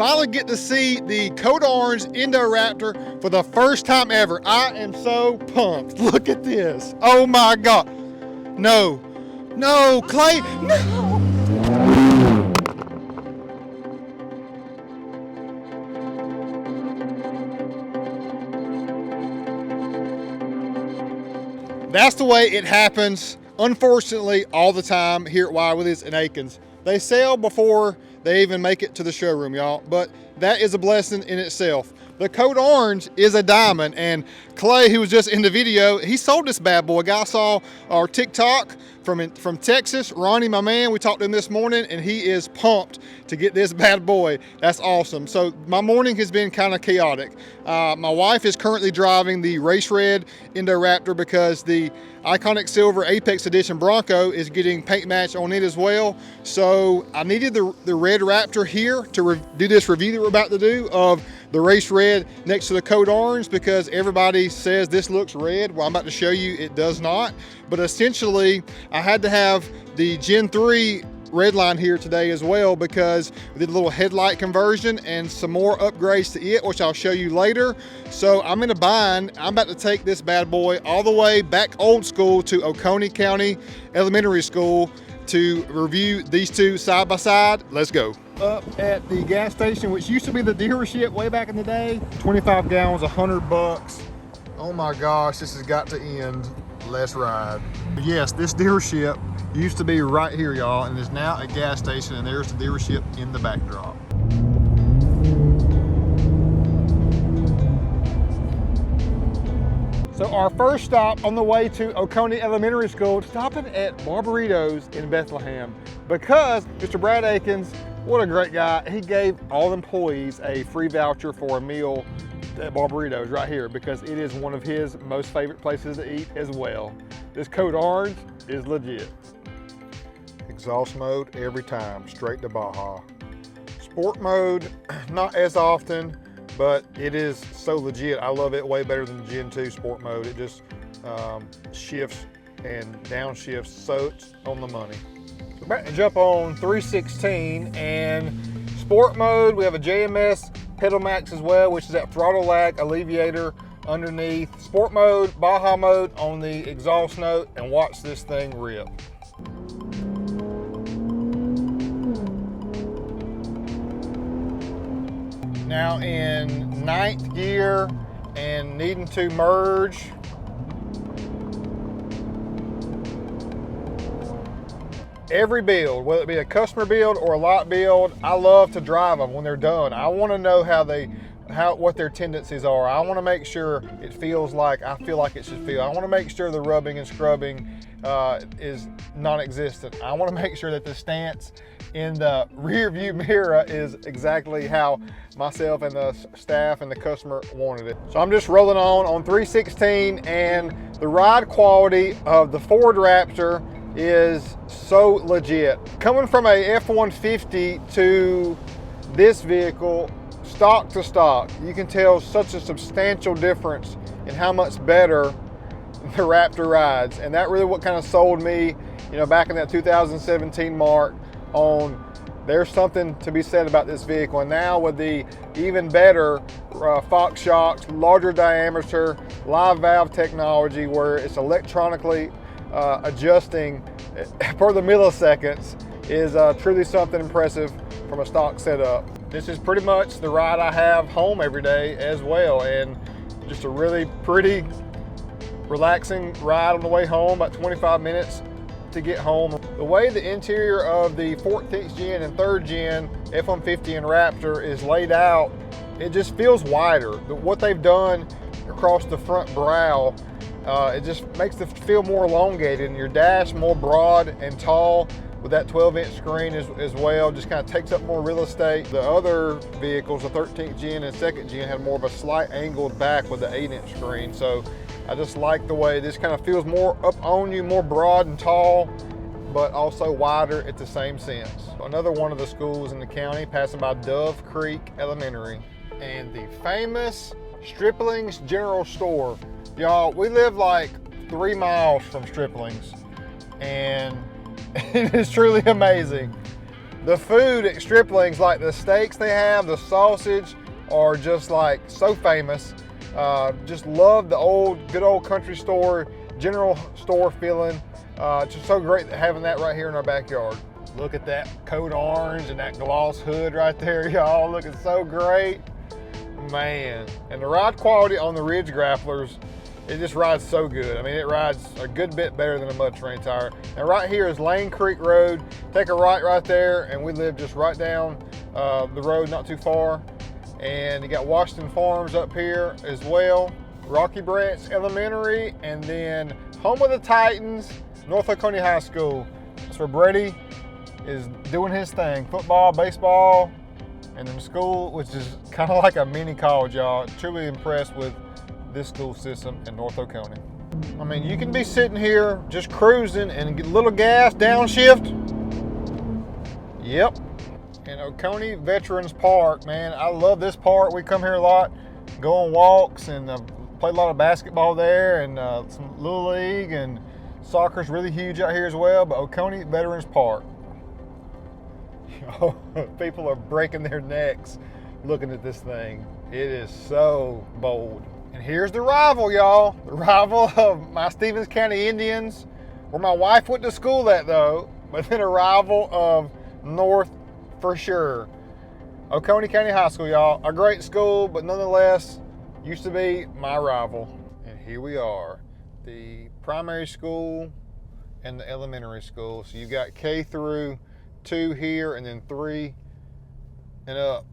finally get to see the Code Orange Indoraptor for the first time ever. I am so pumped. Look at this. Oh my God. No, no, Clay, no. That's the way it happens, unfortunately, all the time here at Willies and Akins. They sell before they even make it to the showroom, y'all, but that is a blessing in itself. The Code Orange is a diamond, and Clay, who was just in the video, he sold this bad boy. A guy saw our TikTok from Texas, Ronnie, my man, we talked to him this morning, and he is pumped to get this bad boy. That's awesome. So my morning has been kind of chaotic. My wife is currently driving the race red Indoraptor because the Iconic Silver Apex Edition Bronco is getting paint match on it as well. So I needed the red Raptor here to do this review that we're about to do of the race red next to the Code Orange, because everybody says this looks red. Well, I'm about to show you it does not. But essentially, I had to have the Gen 3 red line here today as well, because we did a little headlight conversion and some more upgrades to it, which I'll show you later. So I'm in a bind. I'm about to take this bad boy all the way back old school to Oconee County Elementary School to review these two side by side. Let's go. Up at the gas station, which used to be the dealership way back in the day. 25 gallons, $100. Oh my gosh, this has got to end. Let's ride. Yes, this dealership used to be right here, y'all, and is now a gas station, and there's the dealership in the backdrop. So our first stop on the way to Oconee Elementary School, stopping at Barbaritos in Bethlehem, because Mr. Brad Akins, what a great guy, he gave all employees a free voucher for a meal at Barbaritos right here, because it is one of his most favorite places to eat as well. This Code Orange is legit. Exhaust mode every time, straight to Baja. Sport mode, not as often, but it is so legit. I love it way better than Gen 2 sport mode. It just shifts and downshifts, so it's on the money. We're about to jump on 316, and sport mode, we have a JMS pedal max as well, which is that throttle lag alleviator underneath. Sport mode, Baja mode on the exhaust note, and watch this thing rip. Now in ninth gear and needing to merge. Every build, whether it be a customer build or a lot build, I love to drive them when they're done. I want to know what their tendencies are. I want to make sure it feels like I feel like it should feel. I want to make sure the rubbing and scrubbing is non-existent. I want to make sure that the stance in the rear view mirror is exactly how myself and the staff and the customer wanted it. So I'm just rolling on 316, and the ride quality of the Ford Raptor is so legit. Coming from a F-150 to this vehicle, stock to stock, you can tell such a substantial difference in how much better the Raptor rides. And that really what kind of sold me, you know, back in that 2017 mark on there's something to be said about this vehicle. And now with the even better Fox shocks, larger diameter, live valve technology where it's electronically adjusting per the milliseconds is truly something impressive from a stock setup. This is pretty much the ride I have home every day as well, and just a really pretty relaxing ride on the way home, about 25 minutes to get home. The way the interior of the 14th gen and 3rd gen F-150 and Raptor is laid out, it just feels wider. What they've done across the front brow, it just makes it feel more elongated, and your dash more broad and tall with that 12-inch screen as well, just kind of takes up more real estate. The other vehicles, the 13th gen and 2nd gen, had more of a slight angled back with the 8-inch screen. So I just like the way this kind of feels more up on you, more broad and tall, but also wider at the same sense. Another one of the schools in the county, passing by Dove Creek Elementary, and the famous Stripling's General Store. Y'all, we live like 3 miles from Stripling's, and it is truly amazing. The food at Stripling's, like the steaks they have, the sausage, are just like so famous. Just love the good old country store, general store feeling. It's just so great having that right here in our backyard. Look at that coat orange and that gloss hood right there, y'all. Looking so great, man. And the ride quality on the Ridge Grapplers, it just rides so good. I mean, it rides a good bit better than a mud terrain tire. And right here is Lane Creek Road. Take a right there, and we live just right down the road, not too far. And you got Washington Farms up here as well, Rocky Branch Elementary, and then home of the Titans, North Oconee High School. That's where Brady is doing his thing, football, baseball, and then school, which is kind of like a mini college, y'all. Truly impressed with this school system in North Oconee. I mean, you can be sitting here just cruising and get a little gas, downshift. Yep. And Oconee Veterans Park, man, I love this park. We come here a lot, go on walks, and play a lot of basketball there, and some Little League, and soccer's really huge out here as well. But Oconee Veterans Park, people are breaking their necks looking at this thing. It is so bold. And here's the rival, y'all. The rival of my Stevens County Indians, where my wife went to school at though, but then a rival of North for sure. Oconee County High School, y'all. A great school, but nonetheless, used to be my rival. And here we are, the primary school and the elementary school. So you got K through 2 here, and then 3 and up.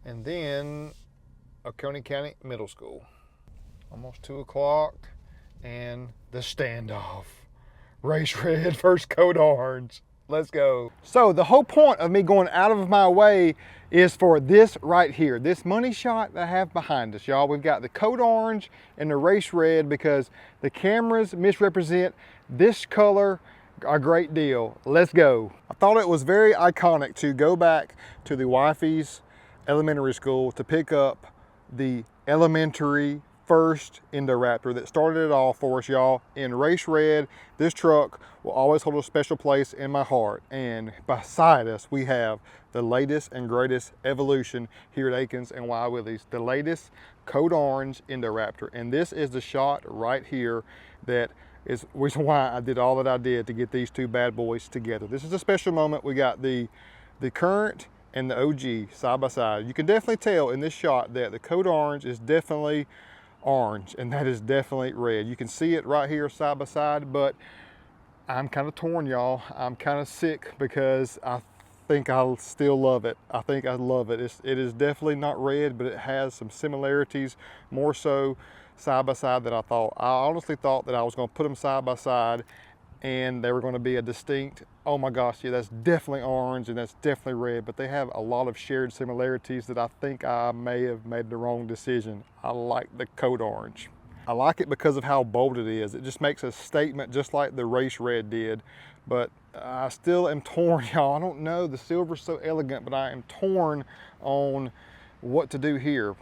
And then Oconee County Middle School. Almost 2 o'clock, and the standoff. Race red versus code orange. Let's go. So the whole point of me going out of my way is for this right here, this money shot that I have behind us, y'all. We've got the code orange and the race red because the cameras misrepresent this color a great deal. Let's go. I thought it was very iconic to go back to the wifey's elementary school to pick up the elementary first Indoraptor that started it all for us, y'all. In race red, this truck will always hold a special place in my heart. And beside us, we have the latest and greatest evolution here at Akins and Willies, the latest code orange Indoraptor. And this is the shot right here that is the reason why I did all that I did to get these two bad boys together. This is a special moment. We got the current and the OG side by side. You can definitely tell in this shot that the code orange is definitely orange and that is definitely red. You can see it right here side by side, but I'm kind of torn, y'all. I'm kind of sick because I think I'll still love it. I think I love it. It is definitely not red, but it has some similarities, more so side by side than I thought. I honestly thought that I was going to put them side by side and they were going to be a distinct, oh my gosh, yeah, that's definitely orange and that's definitely red, but they have a lot of shared similarities that I think I may have made the wrong decision. I like the code orange. I like it because of how bold it is. It just makes a statement just like the race red did, but I still am torn, y'all. I don't know, the silver's so elegant, but I am torn on what to do here.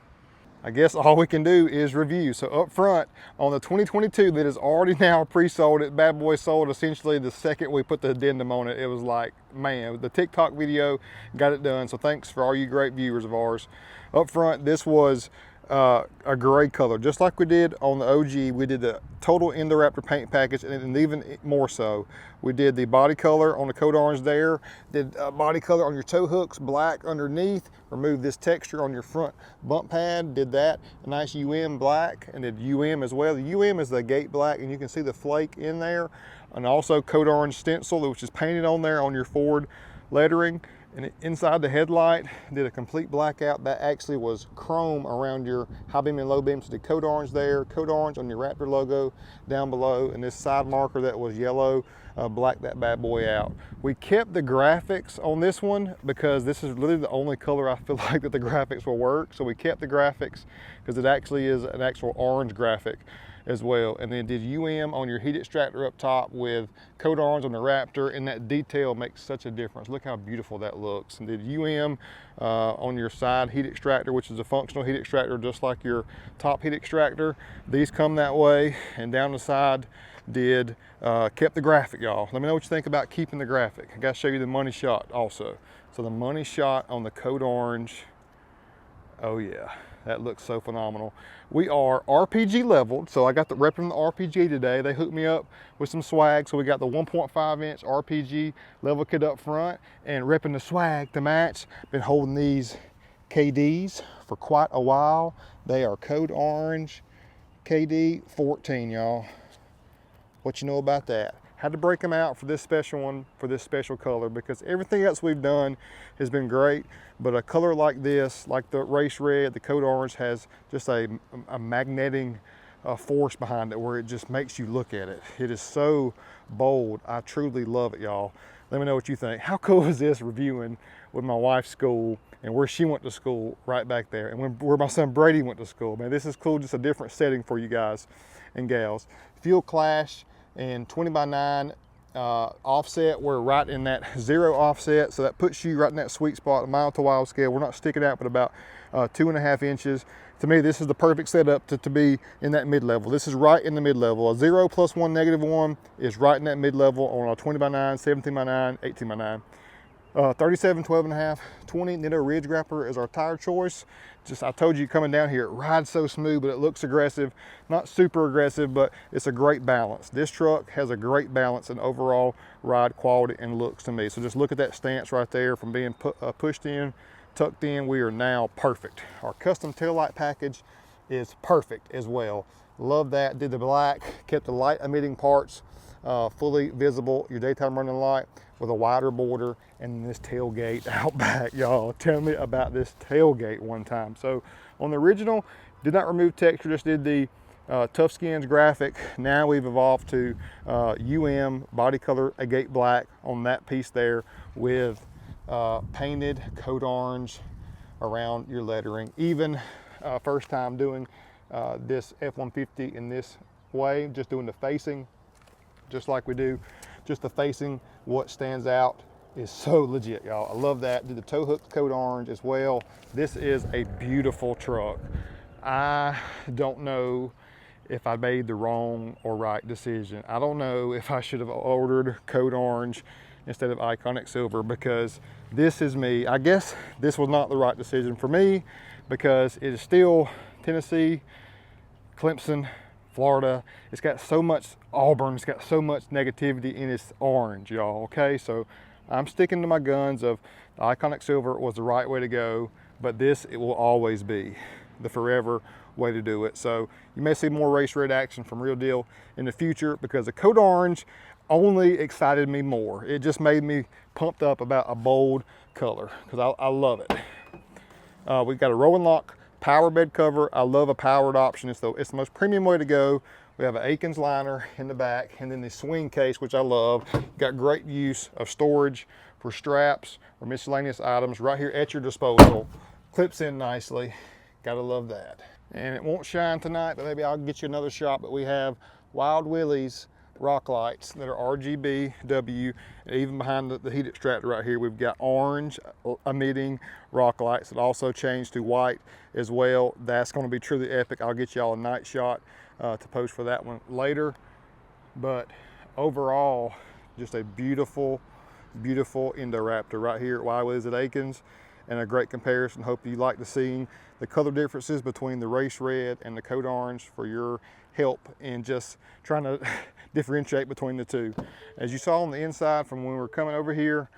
I guess all we can do is review. So up front on the 2022 that is already now pre-sold, it bad boy sold essentially the second we put the addendum on it. It was like, man, the TikTok video got it done. So thanks for all you great viewers of ours. Up front, this was a gray color, just like we did on the OG. We did the total Indoraptor paint package, and even more so. We did the body color on the code orange there, did body color on your tow hooks, black underneath, removed this texture on your front bump pad, did that, a nice UM black, and did UM as well. The UM is the gate black, and you can see the flake in there, and also code orange stencil, which is painted on there on your Ford lettering. And inside the headlight, did a complete blackout. That actually was chrome around your high beam and low beam. So the code orange there, code orange on your Raptor logo down below, and this side marker that was yellow, blacked that bad boy out. We kept the graphics on this one because this is literally the only color I feel like that the graphics will work. So we kept the graphics because it actually is an actual orange graphic as well. And then did UM on your heat extractor up top with code orange on the Raptor, and that detail makes such a difference. Look how beautiful that looks. And did UM on your side heat extractor, which is a functional heat extractor just like your top heat extractor. These come that way, and down the side did kept the graphic, y'all. Let me know what you think about keeping the graphic. I gotta show you the money shot also. So the money shot on the Code Orange, oh yeah, that looks so phenomenal. We are RPG leveled, so I got the repping the RPG today. They hooked me up with some swag, so we got the 1.5 inch RPG level kit up front and repping the swag to match. Been holding these KDs for quite a while. They are Code Orange KD 14, y'all. What you know about that? Had to break them out for this special one, for this special color, because everything else we've done has been great, but a color like this, like the Race Red, the Code Orange, has just a magnetic force behind it where it just makes you look at it. It is so bold. I truly love it, y'all. Let me know what you think. How cool is this reviewing with my wife's school and where she went to school right back there, and where my son Brady went to school? Man, this is cool, just a different setting for you guys and gals. Fuel Clash and 20x9 offset. We're right in that 0 offset, so that puts you right in that sweet spot, a mile to wild scale. We're not sticking out but about 2.5 inches. To me, this is the perfect setup to be in that mid-level. This is right in the mid-level. A 0 + 1 -1 is right in that mid-level on a 20x9, 17x9, 18x9. 37, 12.5, 20 Nitto Ridge Grappler is our tire choice. Just, I told you coming down here, it rides so smooth, but it looks aggressive. Not super aggressive, but it's a great balance. This truck has a great balance in overall ride quality and looks to me. So just look at that stance right there from being pushed in, tucked in. We are now perfect. Our custom taillight package is perfect as well. Love that. Did the black, kept the light emitting parts fully visible, your daytime running light with a wider border, and this tailgate out back. Y'all, tell me about this tailgate one time. So on the original, did not remove texture, just did the Tough Skins graphic. Now we've evolved to body color agate black on that piece there with painted Code Orange around your lettering. Even first time doing this F-150 in this way, just doing the facing, just like we do, just the facing, what stands out is so legit, y'all. I love that. Did the tow hook Code Orange as well. This is a beautiful truck. I don't know if I made the wrong or right decision. I don't know if I should have ordered Code Orange instead of Iconic Silver, because this is me. I guess this was not the right decision for me, because it is still Tennessee, Clemson, Florida. It's got so much Auburn, it's got so much negativity in its orange, y'all, okay? So I'm sticking to my guns of the Iconic Silver was the right way to go, but this, it will always be the forever way to do it. So you may see more Race Red action from Real Deal in the future, because the Code Orange only excited me more. It just made me pumped up about a bold color, because I love it. We've got a rolling lock power bed cover. I love a powered option. It's the most premium way to go. We have an Akins liner in the back, and then the swing case, which I love. Got great use of storage for straps or miscellaneous items right here at your disposal. Clips in nicely. Gotta love that. And it won't shine tonight, but maybe I'll get you another shot. But we have Wild Willies rock lights that are RGB-W, and even behind the heat extractor right here, we've got orange emitting rock lights that also change to white as well. That's going to be truly epic. I'll get y'all a night shot to post for that one later. But overall, just a beautiful, beautiful Indoraptor right here at Willies at Akins, and a great comparison. Hope you like to see the color differences between the Race Red and the Code Orange for your help in just trying to differentiate between the two. As you saw on the inside from when we were coming over here,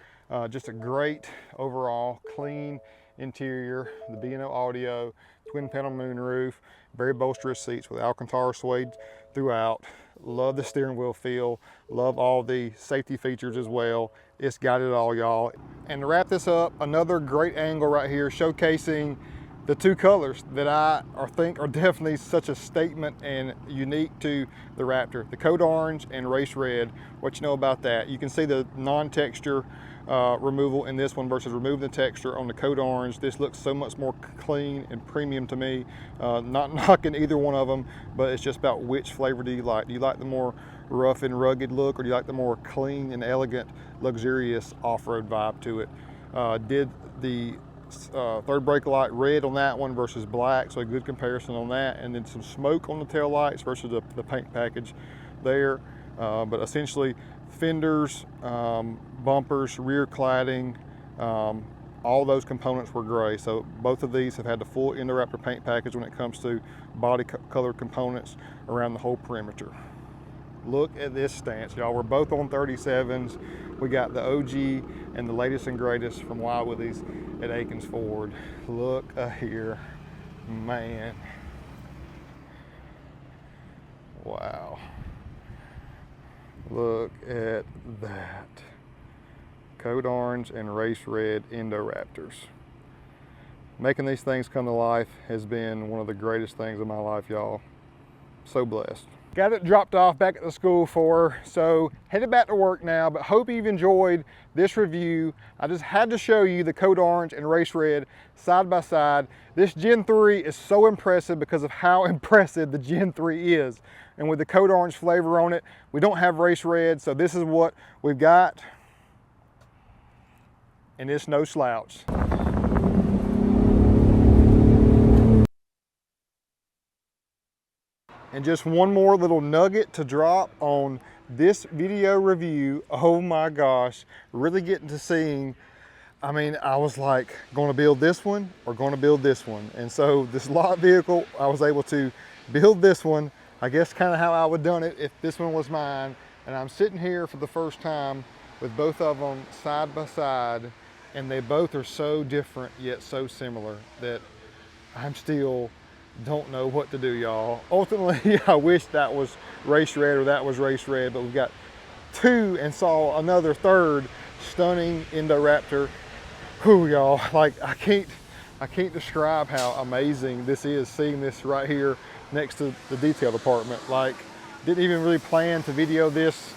just a great overall clean interior, the B&O audio, twin panel moonroof, very bolsterous seats with Alcantara suede throughout. Love the steering wheel feel, love all the safety features as well. It's got it all, y'all. And to wrap this up, another great angle right here showcasing the two colors that I think are definitely such a statement and unique to the Raptor, the Code Orange and Race Red. What you know about that? You can see the non-texture removal in this one versus removing the texture on the Code Orange. This looks so much more clean and premium to me. Not knocking either one of them, but it's just about which flavor do you like. Do you like the more rough and rugged look, or do you like the more clean and elegant, luxurious off-road vibe to it? Did the third brake light red on that one versus black, so a good comparison on that, and then some smoke on the tail lights versus the paint package there. But essentially fenders, bumpers, rear cladding, All those components were gray, so both of these have had the full Indoraptor paint package when it comes to body colored components around the whole perimeter. Look at this stance, y'all. We're both on 37s. We got the OG and the latest and greatest from Willies at Akins Ford. Look here, man. Wow. Look at that. Code orange and race red Indoraptors. Making these things come to life has been one of the greatest things in my life, y'all. So blessed. Got it dropped off back at the school for her, so headed back to work now, but hope you've enjoyed this review. I just had to show you the Code Orange and Race Red side by side. This Gen 3 is so impressive because of how impressive the Gen 3 is. And with the Code Orange flavor on it, we don't have Race Red, so this is what we've got. And it's no slouch. And just one more little nugget to drop on this video review. Oh my gosh, really getting to seeing, I mean, I was like, going to build this one or going to build this one. And so this lot vehicle, I was able to build this one, I guess kind of how I would have done it if this one was mine. And I'm sitting here for the first time with both of them side by side, and they both are so different yet so similar that I'm still don't know what to do, y'all. Ultimately, I wish that was Race Red or that was Race Red, but we've got two and saw another third stunning Indoraptor. Whew, y'all, like I can't describe how amazing this is, seeing this right here next to the detail department. Like, didn't even really plan to video these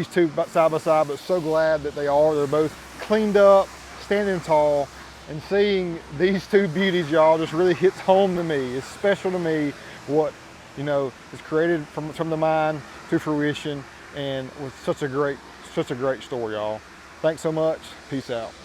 two side by side, but so glad that they are. They're both cleaned up, standing tall, and seeing these two beauties, y'all, just really hits home to me. It's special to me what, you know, is created from the mind to fruition, and with such a great story, y'all. Thanks so much. Peace out.